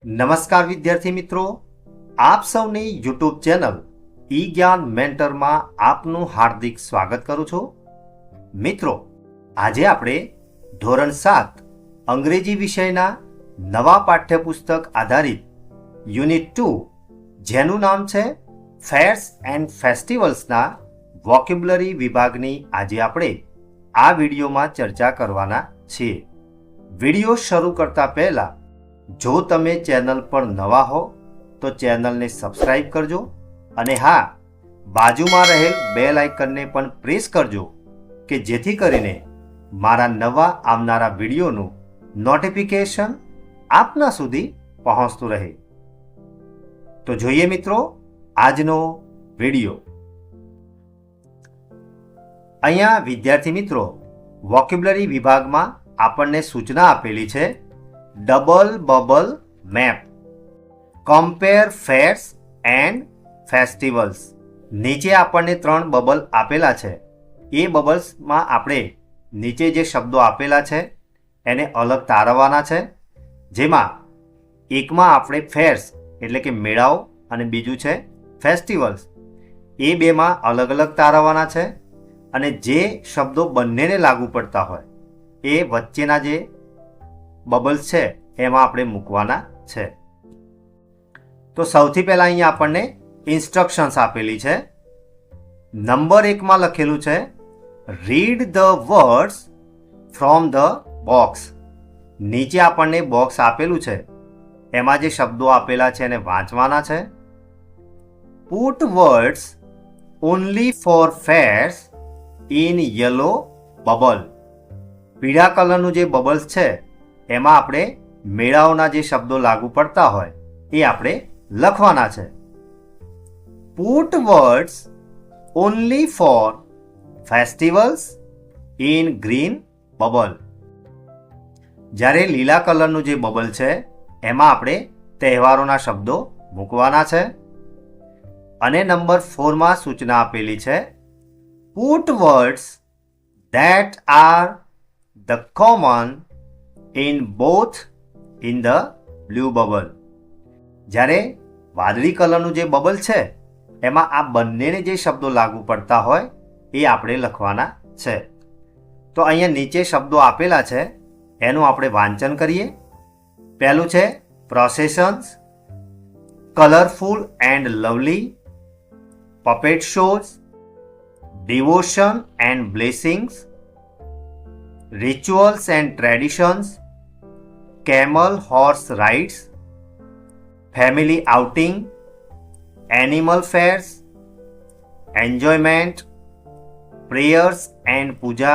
નમસ્કાર વિદ્યાર્થી મિત્રો, આપ સૌની યુટ્યુબ ચેનલ ઈ જ્ઞાન મેન્ટરમાં આપનું હાર્દિક સ્વાગત કરું છું. મિત્રો, આજે આપણે ધોરણ 7 અંગ્રેજી વિષયના નવા પાઠ્યપુસ્તક આધારિત યુનિટ 2 જેનું નામ છે ફેર્સ એન્ડ ફેસ્ટિવલ્સના વોકેબ્યુલરી વિભાગની આજે આપણે આ વિડીયોમાં ચર્ચા કરવાના છીએ. વિડીયો શરૂ કરતા પહેલા જો તમે ચેનલ પર નવા હો તો ચેનલને સબસ્ક્રાઇબ કરજો અને હા, બાજુમાં રહેલ બેલ આઇકનને પણ પ્રેસ કરજો કે જેથી કરીને મારા નવા આવનારા વિડીયોનું નોટિફિકેશન આપના સુધી પહોંચતું રહે. તો જોઈએ મિત્રો આજનો વિડીયો. અહીંયા વિદ્યાર્થી મિત્રો વોકેબ્યુલરી વિભાગમાં આપણને સૂચના આપેલી છે double bubble map, compare fares and festivals. નીચે આપણને 3 બબલ આપેલા છે. એ બબલ્સમાં આપણે નીચે જે શબ્દો આપેલા છે એને અલગ તારવવાના છે. જેમાં એકમાં આપણે ફેર્સ એટલે કે મેળાઓ અને બીજું છે ફેસ્ટિવલ્સ. એ બેમાં અલગ અલગ તારવવાના છે અને જે શબ્દો બંનેને લાગુ પડતા હોય એ વચ્ચેના જે બબલ્સ છે એમાં આપણે મૂકવાના છે. તો સૌથી પહેલા અહીંયા આપણને ઇન્સ્ટ્રક્શન્સ આપેલી છે. નંબર 1માં લખેલું છે read the words from the box. નીચે આપણને બોક્સ આપેલું છે, એમાં જે શબ્દો આપેલા છે એને વાંચવાના છે. Put words only for fairs in yellow bubble. પીળા કલરનું જે બબલ્સ છે એમાં આપણે મેળાઓના જે શબ્દો લાગુ પડતા હોય એ આપણે લખવાના છે. Put words only for festivals in green bubble. જ્યારે લીલા કલરનું જે બબલ છે એમાં આપણે તહેવારોના શબ્દો મૂકવાના છે. અને નંબર 4માં સૂચના આપેલી છે put words that are the common in both in the blue bubble. જ્યારે વાદળી કલરનું જે બબલ છે એમાં આ બંનેને જે શબ્દો લાગુ પડતા હોય એ આપણે લખવાના છે. તો અહીંયા નીચે શબ્દો આપેલા છે એનું આપણે વાંચન કરીએ. પહેલું છે processions, colourful and lovely, puppet shows, devotion and blessings, rituals and traditions, camel horse rides, family outing, animal fairs, enjoyment, prayers and puja,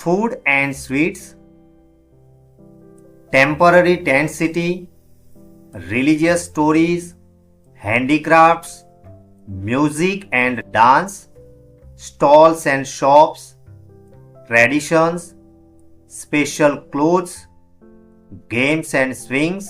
food and sweets, temporary tent city, religious stories, handicrafts, music and dance, stalls and shops, traditions, special clothes, games and swings,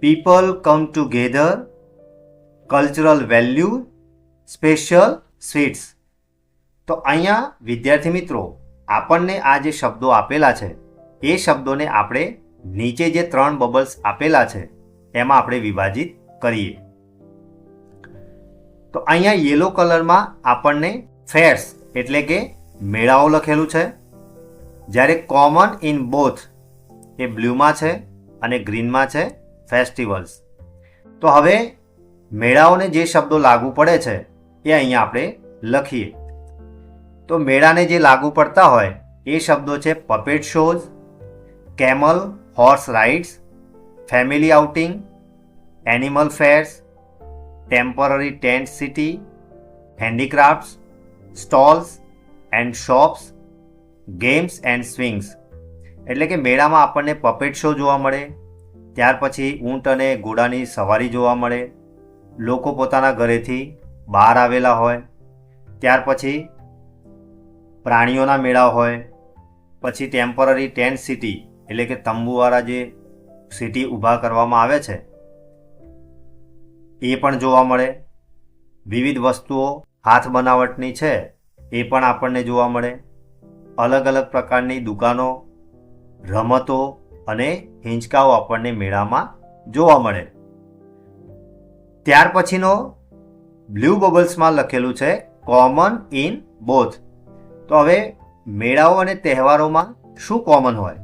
people come together, cultural value, special sweets. તો અહીંયા વિદ્યાર્થી મિત્રો આપણને આ જે શબ્દો આપેલા છે એ શબ્દોને આપણે નીચે જે 3 બબલ્સ આપેલા છે એમાં આપણે વિભાજિત કરીએ. તો અહીંયા યેલો કલરમાં આપણને ફેર્સ એટલે કે મેળાઓ લખેલું છે. જ્યારે કોમન ઇન બોથ એ બ્લુમાં છે અને ગ્રીનમાં છે ફેસ્ટિવલ્સ. તો હવે મેળાઓને જે શબ્દો લાગુ પડે છે એ અહીંયા આપણે લખીએ. તો મેળાને જે લાગુ પડતા હોય એ શબ્દો છે puppet shows, camel horse rides, family outing, animal fairs, temporary tent city, handicrafts, stalls and shops, games and swings. એટલે કે મેળામાં આપણને પપેટ શો જોવા મળે, ત્યાર પછી ઊંટ અને ઘોડાની સવારી જોવા મળે, લોકો પોતાના ઘરેથી બહાર આવેલા હોય, ત્યાર પછી પ્રાણીઓના મેળા હોય, પછી ટેમ્પરરી ટેન્ટ સિટી એટલે કે તંબુવાળા જે સિટી ઊભા કરવામાં આવે છે એ પણ જોવા મળે. વિવિધ વસ્તુઓ હાથ બનાવટની છે એ પણ આપણને જોવા મળે. અલગ અલગ પ્રકારની દુકાનો, રમતો અને હિંચકાઓ આપણને મેળામાં જોવા મળે. ત્યાર પછીનો બ્લુ બબલ્સમાં લખેલું છે કોમન ઇન બોથ. તો હવે મેળાઓ અને તહેવારોમાં શું કોમન હોય?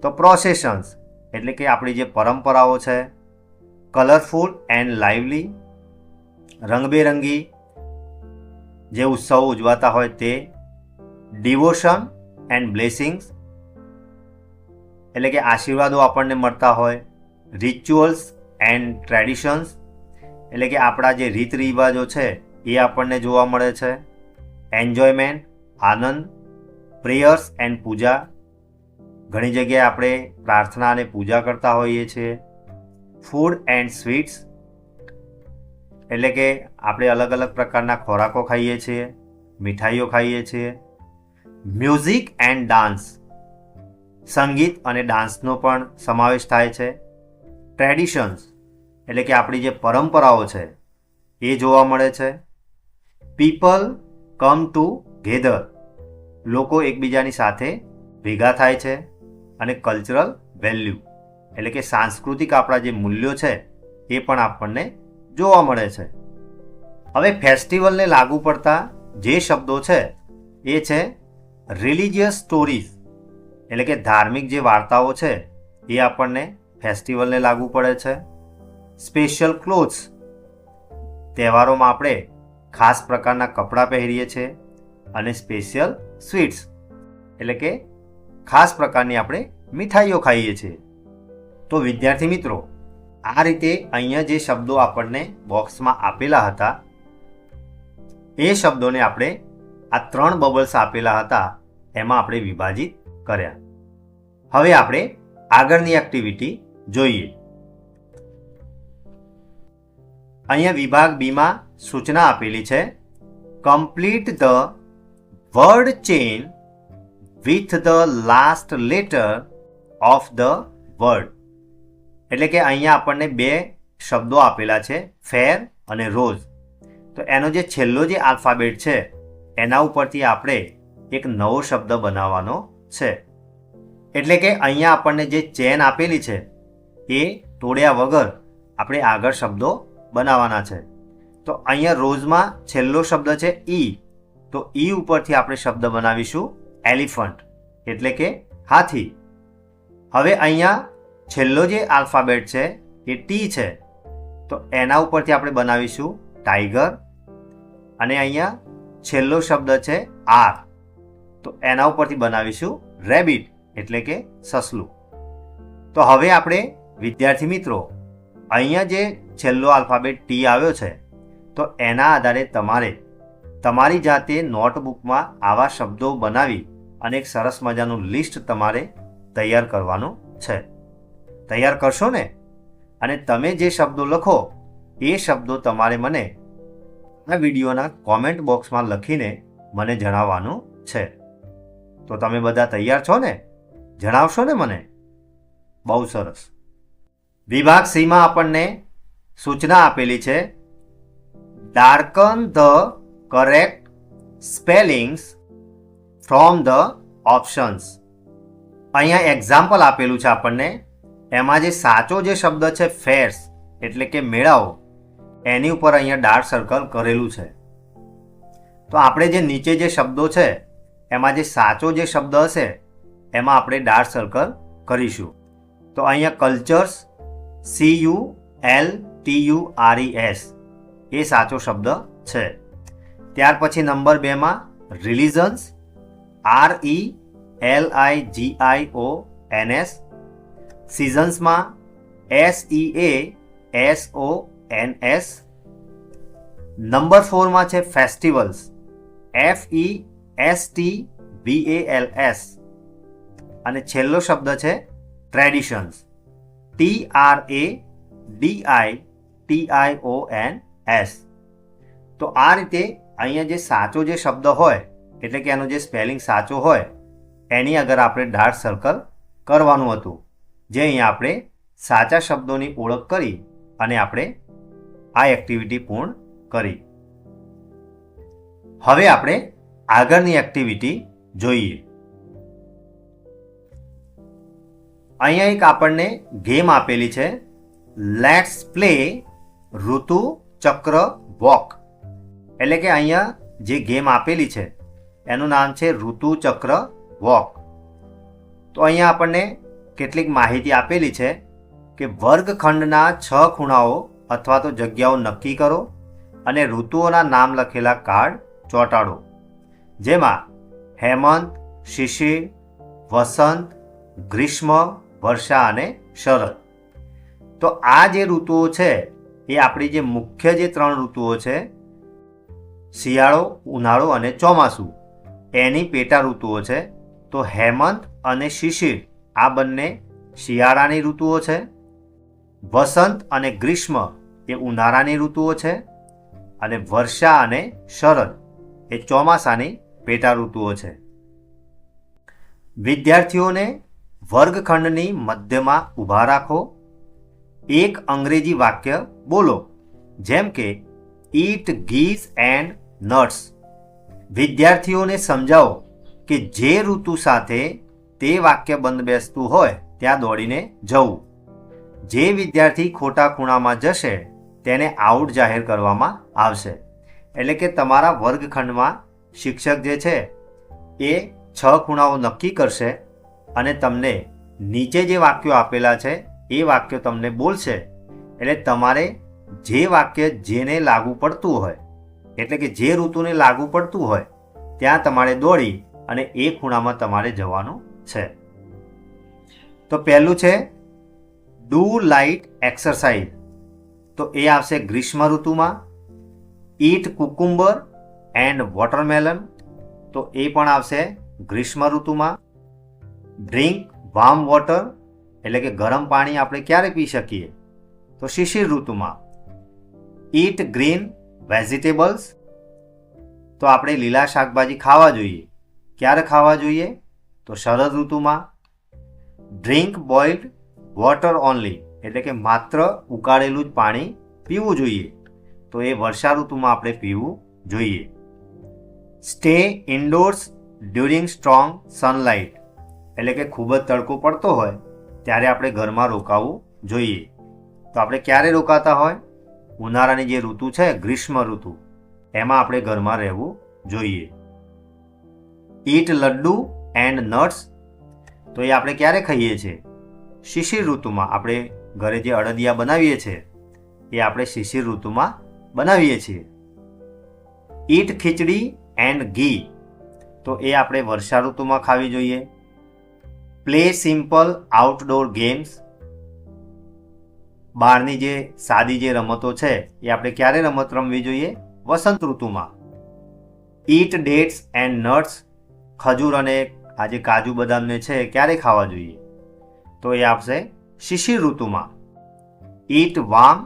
તો પ્રોસેશન્સ એટલે કે આપણી જે પરંપરાઓ છે, કલરફુલ એન્ડ લાઇવલી, રંગબેરંગી જે ઉત્સવો ઉજવાતા હોય તે, ડિવોશન એન્ડ બ્લેસિંગ્સ એટલે કે આશીર્વાદો આપણને મળતા હોય, રિચ્યુઅલ્સ એન્ડ ટ્રેડિશન્સ એટલે કે આપણા જે રીત રિવાજો છે એ આપણને જોવા મળે છે, એન્જોયમેન્ટ આનંદ, પ્રેયર્સ એન્ડ પૂજા ઘણી જગ્યાએ આપણે પ્રાર્થના અને પૂજા કરતા હોઈએ છીએ, ફૂડ એન્ડ સ્વીટ્સ એટલે કે આપણે અલગ અલગ પ્રકારના ખોરાકો ખાઈએ છીએ, મીઠાઈઓ ખાઈએ છીએ, મ્યુઝિક એન્ડ ડાન્સ સંગીત અને ડાન્સનો પણ સમાવેશ થાય છે, ટ્રેડિશન્સ એટલે કે આપણી જે પરંપરાઓ છે એ જોવા મળે છે, પીપલ કમ ટુ ગેધર લોકો એકબીજાની સાથે ભેગા થાય છે, અને કલ્ચરલ વેલ્યુ એટલે કે સાંસ્કૃતિક આપણા જે મૂલ્યો છે એ પણ આપણને જોવા મળે છે. હવે ફેસ્ટિવલને લાગુ પડતા જે શબ્દો છે એ છે રિલિજિયસ સ્ટોરીઝ એટલે કે ધાર્મિક જે વાર્તાઓ છે એ આપણને ફેસ્ટિવલને લાગુ પડે છે, સ્પેશિયલ ક્લોથ્સ તહેવારોમાં આપણે ખાસ પ્રકારના કપડાં પહેરીએ છીએ, અને સ્પેશિયલ સ્વીટ્સ એટલે કે ખાસ પ્રકારની આપણે મીઠાઈઓ ખાઈએ છીએ. તો વિદ્યાર્થી મિત્રો, આ રીતે અહીંયા જે શબ્દો આપણને બોક્સમાં આપેલા હતા એ શબ્દોને આપણે આ 3 બબલ્સ આપેલા હતા એમાં આપણે વિભાજિત કર્યા. હવે આપણે આગળની એક્ટિવિટી જોઈએ. અહીંયા વિભાગ બીમાં સૂચના આપેલી છે, complete the word chain with the last letter of the word એટલે કે અહીંયા આપણને 2 શબ્દો આપેલા છે, ફેર અને રોઝ. તો એનો જે છેલ્લો જે આલ્ફાબેટ છે એના ઉપરથી આપણે એક નવો શબ્દ બનાવવાનો છે. એટલે કે અહીંયા આપણને જે ચેન આપેલી છે એ તોડ્યા વગર આપણે આગળ શબ્દો બનાવવાના છે. તો અહીંયા રોઝમાં છેલ્લો શબ્દ છે ઈ, તો ઈ ઉપરથી આપણે શબ્દ બનાવીશું એલિફન્ટ એટલે કે હાથી. હવે અહીંયા છેલ્લો જે આલ્ફાબેટ છે એ ટી છે, તો એના ઉપરથી આપણે બનાવીશું ટાઈગર, અને અહીંયા છેલ્લો શબ્દ છે આર, તો એના ઉપરથી બનાવીશું રેબિટ એટલે કે સસલું. તો હવે આપણે વિદ્યાર્થી મિત્રો અહીંયા જે છેલ્લો આલ્ફાબેટ ટી આવ્યો છે તો એના આધારે તમારે તમારી જાતે નોટબુકમાં આવા શબ્દો બનાવી અને એક સરસ મજાનું લિસ્ટ તમારે તૈયાર કરવાનું છે. તૈયાર કરશો ને? અને તમે જે શબ્દો લખો એ શબ્દો તમારે મને આ વિડીયોના કોમેન્ટ બોક્સમાં લખીને મને જણાવવાનું છે. તો તમે બધા તૈયાર છો ને? જણાવશો ને મને? બહુ સરસ. વિભાગ સીમાં આપણને સૂચના આપેલી છે, darken the correct spellings from the options. અહીંયા એક્ઝામ્પલ આપેલું છે આપણને, એમાં જે સાચો જે શબ્દ છે ફેર્સ એટલે કે મેળાઓ, એની ઉપર અહીંયા ડાર્ક સર્કલ કરેલું છે. તો આપણે જે નીચે જે શબ્દો છે એમાં જે સાચો જે શબ્દ હશે એમાં આપણે ડાર્ક સર્કલ કરીશું. તો અહીંયા કલ્ચર્સ CULTURES એ સાચો શબ્દ છે. ત્યાર પછી નંબર 2માં રિલિજન્સ RELIGIONS, સિઝન્સમાં SEASONS. નંબર 4માં છે ફેસ્ટિવલ્સ FESTIVALS, અને છેલ્લો શબ્દ છે ટ્રેડિશન્સ TRADITIONS. તો આ રીતે અહીંયા જે સાચો જે શબ્દ હોય એટલે કે એનો જે સ્પેલિંગ સાચો હોય એની આગળ આપણે ડાર્ક સર્કલ કરવાનું હતું, જે અહીંયા આપણે સાચા શબ્દોની ઓળખ કરી અને આપણે આ એક્ટિવિટી પૂર્ણ કરી. હવે આપણે આગળની એક્ટિવિટી જોઈએ. અહીંયા એક આપણને ગેમ આપેલી છે, લેટ્સ પ્લે ઋતુ ચક્ર વોક. એટલે કે અહીંયા જે ગેમ આપેલી છે એનું નામ છે ઋતુ ચક્ર વોક. તો અહીંયા આપણને કેટલીક માહિતી આપેલી છે કે વર્ગખંડના 6 ખૂણાઓ અથવા તો જગ્યાઓ નક્કી કરો અને ઋતુઓના નામ લખેલા કાર્ડ ચોંટાડો, જેમાં હેમંત, શિશિર, વસંત, ગ્રીષ્મ, વર્ષા અને શરદ. તો આ જે ઋતુઓ છે એ આપણી જે મુખ્ય જે 3 ઋતુઓ છે, શિયાળો, ઉનાળો અને ચોમાસું, એની પેટા ઋતુઓ છે. તો હેમંત અને શિશિર આ બંને શિયાળાની ઋતુઓ છે. વસંત અને ગ્રીષ્મ એ ઉનાળાની ઋતુઓ છે અને વર્ષા અને શરદ એ ચોમાસાની પેટા ઋતુઓ છે. વિદ્યાર્થીઓને વર્ગખંડની મધ્યમાં ઊભા રાખો. એક અંગ્રેજી વાક્ય બોલો, જેમ કે ઈટ ગીઝ એન્ડ નટ્સ. વિદ્યાર્થીઓને સમજાવો કે જે ઋતુ સાથે તે વાક્ય બંધ બેસતું હોય ત્યાં દોડીને જવું. જે વિદ્યાર્થી ખોટા ખૂણામાં જશે તેને આઉટ જાહેર કરવામાં આવશે. એટલે કે તમારા વર્ગખંડમાં શિક્ષક જે છે એ 6 ખૂણાઓ નક્કી કરશે અને તમને નીચે જે વાક્યો આપેલા છે એ વાક્યો તમને બોલશે. એટલે તમારે જે વાક્ય જેને લાગુ પડતું હોય, એટલે કે જે ઋતુને લાગુ પડતું હોય ત્યાં તમારે દોડી અને એ ખૂણામાં તમારે જવાનું છે. તો પહેલું છે ડુ લાઇટ એક્સરસાઇઝ. તો એ આવશે ગ્રીષ્મ ઋતુમાં. ઈટ કુકુમ્બર એન્ડ વોટરમેલન. તો એ પણ આવશે ગ્રીષ્મ ઋતુમાં. ડ્રિંક વાર્મ વોટર, એટલે કે ગરમ પાણી આપણે ક્યારે પી શકીએ? તો શિશિર ઋતુમાં. ઈટ ગ્રીન વેજીટેબલ્સ. તો આપણે લીલા શાકભાજી ખાવા જોઈએ. ક્યારે ખાવા જોઈએ? તો શરદ ઋતુમાં. ડ્રિંક બોઇલ્ડ વોટર ઓનલી, એટલે કે માત્ર ઉકાળેલું જ પાણી પીવું જોઈએ. તો એ વર્ષા ઋતુમાં આપણે પીવું જોઈએ. Stay indoors during strong sunlight, એટલે કે ખૂબ જ તડકો પડતો હોય ત્યારે આપણે ઘરમાં રોકાવું જોઈએ. તો આપણે ક્યારે રોકાતા હોય? ઉનાળાની જે ઋતુ છે ગ્રીષ્મ ઋતુ, એમાં આપણે ઘરમાં રહેવું જોઈએ. ઈટ લડ્ડુ એન્ડ નટ્સ. તો એ આપણે ક્યારે ખાઈએ છીએ? શિશિર ઋતુમાં. આપણે ઘરે જે અડદિયા બનાવીએ છીએ એ આપણે શિશિર ઋતુમાં બનાવીએ છીએ. ઈટ ખીચડી એન્ડ ઘી. તો એ આપણે વર્ષા ઋતુમાં ખાવી જોઈએ. Play simple outdoor games. બહારની જે સાદી જે રમતો છે એ આપણે ક્યારે રમત રમવી જોઈએ? વસંત ઋતુમાં. ઈટ ડેટ્સ એન્ડ નટ્સ. ખજૂર અને આજે કાજુ બદામને છે ક્યારે ખાવા જોઈએ? તો એ આવશે શિશિર ઋતુમાં. ઈટ વાર્મ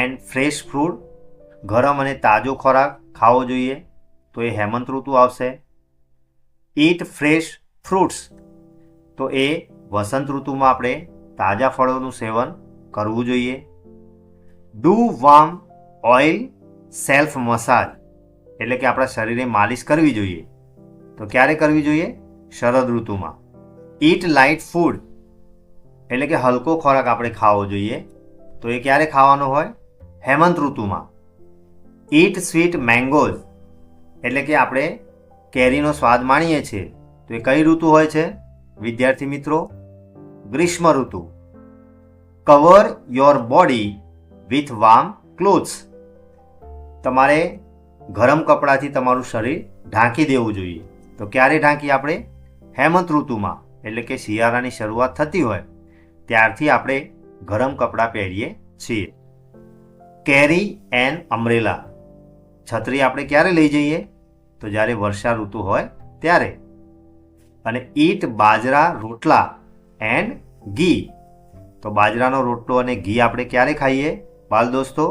એન્ડ ફ્રેશ ફ્રૂટ. ગરમ અને તાજો ખોરાક ખાવો જોઈએ. તો એ હેમંત ઋતુ આવશે. ઈટ ફ્રેશ ફ્રૂટ્સ. તો એ વસંત ઋતુમાં આપણે તાજા ફળોનું સેવન કરવું જોઈએ. Do warm oil self massage, એટલે કે આપણા શરીરે માલિશ કરવી જોઈએ. તો ક્યારે કરવી જોઈએ? શરદ ઋતુમાં. ઈટ લાઇટ ફૂડ, એટલે કે હલકો ખોરાક આપણે ખાવો જોઈએ. તો એ ક્યારે ખાવાનો હોય? હેમંત ઋતુમાં. ઈટ સ્વીટ મેંગોઝ, એટલે કે આપણે કેરીનો સ્વાદ માણીએ છીએ. તો એ કઈ ઋતુ હોય છે વિદ્યાર્થી મિત્રો? ગ્રીષ્મ ઋતુ. Cover your body with warm clothes. તમારે ગરમ કપડાથી તમારું શરીર ઢાંકી દેવું જોઈએ. તો ક્યારે ઢાંકી આપણે? હેમંત ઋતુમાં, એટલે કે શિયાળાની શરૂઆત થતી હોય ત્યારથી આપણે ગરમ કપડાં પહેરીએ છીએ. કેરી એન અમ્બ્રેલા. છત્રી આપણે ક્યારે લઈ જઈએ? તો જ્યારે વર્ષા ઋતુ હોય ત્યારે. અને ઈટ બાજરા રોટલા એન્ડ ઘી. તો બાજરાનો રોટલો અને ઘી આપણે ક્યારે ખાઈએ બાલ દોસ્તો?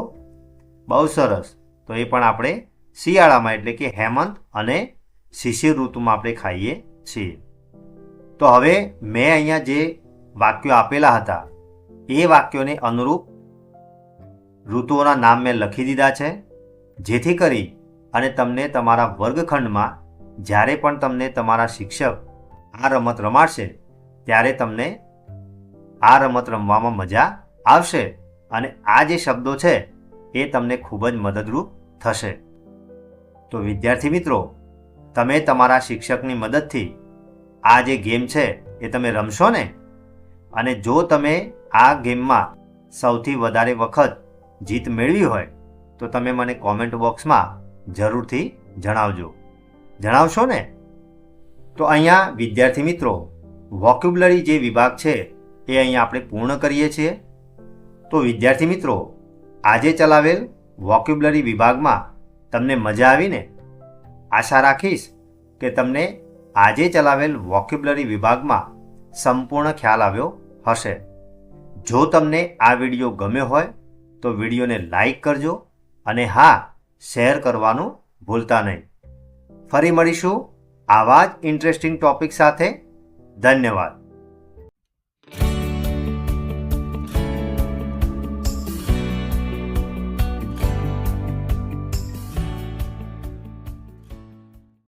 બહુ સરસ. તો એ પણ આપણે શિયાળામાં, એટલે કે હેમંત અને શિશિર ઋતુમાં આપણે ખાઈએ છીએ. તો હવે મેં અહીંયા જે વાક્યો આપેલા હતા એ વાક્યોને અનુરૂપ ઋતુઓના નામ મેં લખી દીધા છે, જેથી કરી અને તમને તમારા વર્ગખંડમાં જ્યારે પણ તમને તમારા શિક્ષક આ રમત રમાડશે ત્યારે તમને આ રમત રમવામાં મજા આવશે અને આ જે શબ્દો છે એ તમને ખૂબ જ મદદરૂપ થશે. તો વિદ્યાર્થી મિત્રો, તમે તમારા શિક્ષકની મદદથી આ જે ગેમ છે એ તમે રમશો ને? અને જો તમે આ ગેમમાં સૌથી વધારે વખત જીત મેળવી હોય તો તમે મને કોમેન્ટ બોક્સમાં જરૂરથી જણાવશો ને? તો અહીંયા વિદ્યાર્થી મિત્રો, વોકેબ્યુલરી જે વિભાગ છે એ અહીંયા આપણે પૂર્ણ કરીએ છીએ. તો વિદ્યાર્થી મિત્રો, આજે ચલાવેલ વોકેબ્યુલરી વિભાગમાં તમને મજા આવીને? આશા રાખીશ કે તમને આજે ચલાવેલ વોકેબ્યુલરી વિભાગમાં સંપૂર્ણ ખ્યાલ આવ્યો હશે. જો તમને આ વિડીયો ગમ્યો હોય તો વિડીયોને લાઈક કરજો અને હા, શેર કરવાનું ભૂલતા નહીં. ફરી મળીશું આવા જ ઇન્ટરેસ્ટિંગ ટોપિક સાથે. ધન્યવાદ.